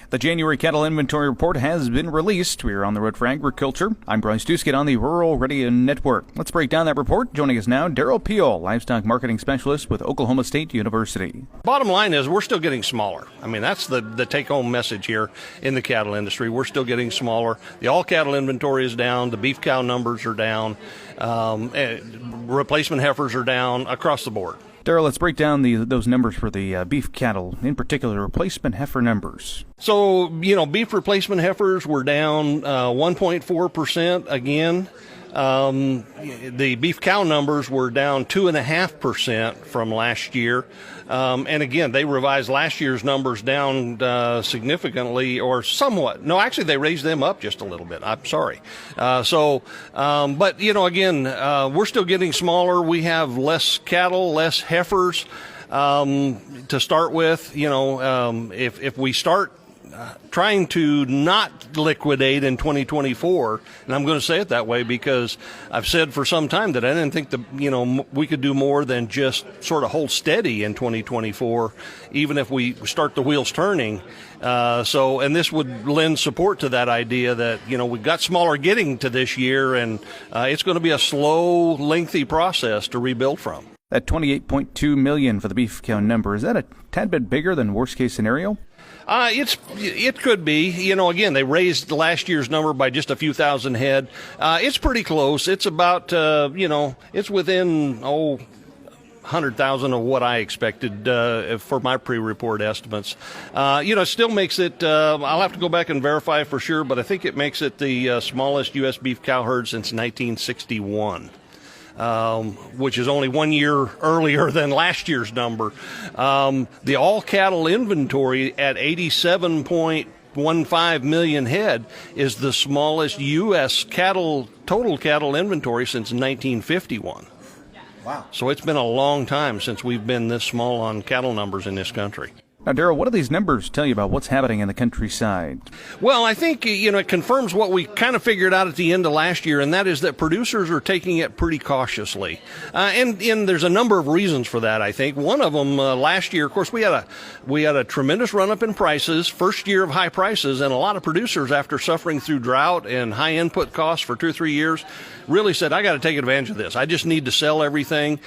The January cattle inventory report has been released. We are on the road for agriculture. I'm Bryce Duskett on the Rural Radio Network. Let's break down that report. Joining us now, Derrell Peel, Livestock Marketing Specialist with Oklahoma State University. Bottom line is we're still getting smaller. I mean, that's the take-home message here in the cattle industry. We're still getting smaller. The all-cattle inventory is down. The beef cow numbers are down. Replacement heifers are down across the board. Derrell, let's break down those numbers for the beef cattle, in particular replacement heifer numbers. So, beef replacement heifers were down 1.4% again. The beef cow numbers were down 2.5% from last year. And again, they revised last year's numbers down significantly or somewhat. No, actually, they raised them up just a little bit. I'm sorry. But, again, we're still getting smaller. We have less cattle, less heifers to start with. If we start trying to not liquidate in 2024, and I'm going to say it that way because I've said for some time that I didn't think we could do more than just sort of hold steady in 2024, even if we start the wheels turning. And this would lend support to that idea that, we've got smaller getting to this year, and it's going to be a slow, lengthy process to rebuild from. That $28.2 million for the beef cow number, is that a tad bit bigger than worst case scenario? It could be. Again, they raised last year's number by just a few thousand head. It's pretty close. It's about, it's within, 100,000 of what I expected for my pre-report estimates. It still makes it, I'll have to go back and verify for sure, but I think it makes it the smallest U.S. beef cow herd since 1961. Which is only 1 year earlier than last year's number. The all-cattle inventory at 87.15 million head is the smallest U.S. total cattle inventory since 1951. Wow. So it's been a long time since we've been this small on cattle numbers in this country. Now, Derrell, what do these numbers tell you about what's happening in the countryside? Well, I think, it confirms what we kind of figured out at the end of last year, and that is that producers are taking it pretty cautiously. And there's a number of reasons for that, I think. One of them, last year, of course, we had a tremendous run-up in prices, first year of high prices, and a lot of producers, after suffering through drought and high input costs for 2 or 3 years, really said, I got to take advantage of this. I just need to sell everything,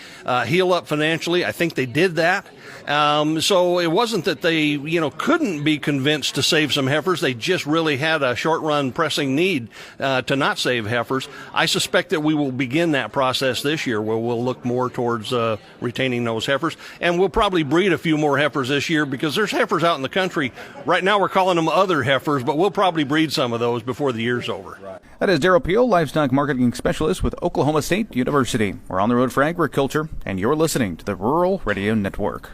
heal up financially. I think they did that. So it wasn't that they, couldn't be convinced to save some heifers. They just really had a short-run pressing need to not save heifers. I suspect that we will begin that process this year where we'll look more towards retaining those heifers. And we'll probably breed a few more heifers this year because there's heifers out in the country. Right now we're calling them other heifers, but we'll probably breed some of those before the year's over. That is Derrell Peel, Livestock Marketing Specialist with Oklahoma State University. We're on the road for agriculture, and you're listening to the Rural Radio Network.